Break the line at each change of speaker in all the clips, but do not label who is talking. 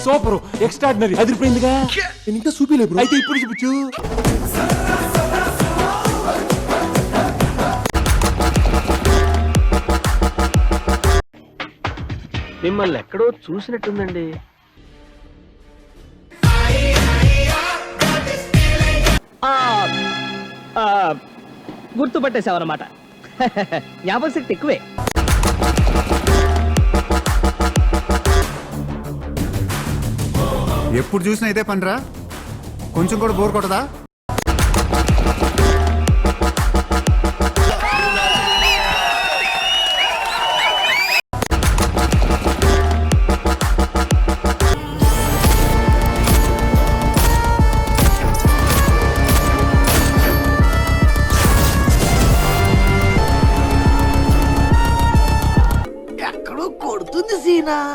Super extraordinary అదిరిపోయిందిగా.
నేను ఇంకా చూపిలే bro.
అయితే ఇప్పుడు చూపించు.
మిమ్మల్ని ఎక్కడో చూసినట్టుందండి. గుర్తుపట్టేశావన్నమాట. జ్ఞాపక శక్తి ఎక్కువే.
ఎప్పుడు చూసినా ఇదే పనిరా, కొంచెం కూడా బోర్ కొట్టదా?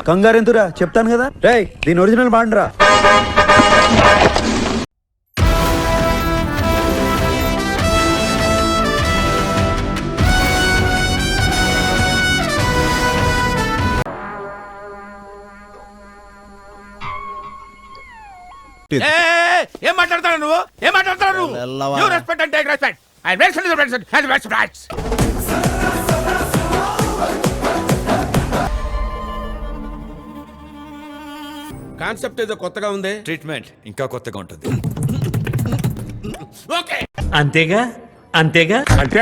కంగారెంతురా చెప్తాను కదా. రేయ్ దీని ఒరిజినల్ బాండ్రా.
ఏం మాట్లాడతాడు నువ్వు? ఏం మాట్లాడతాడు నువ్వు? You respect and take respect. And respect is respect and respect. Concept ఏదో కొత్తగా ఉంది.
ట్రీట్మెంట్ ఇంకా కొత్తగా ఉంటుంది.
ఓకే
అంతేగా అంతేగా
అంటే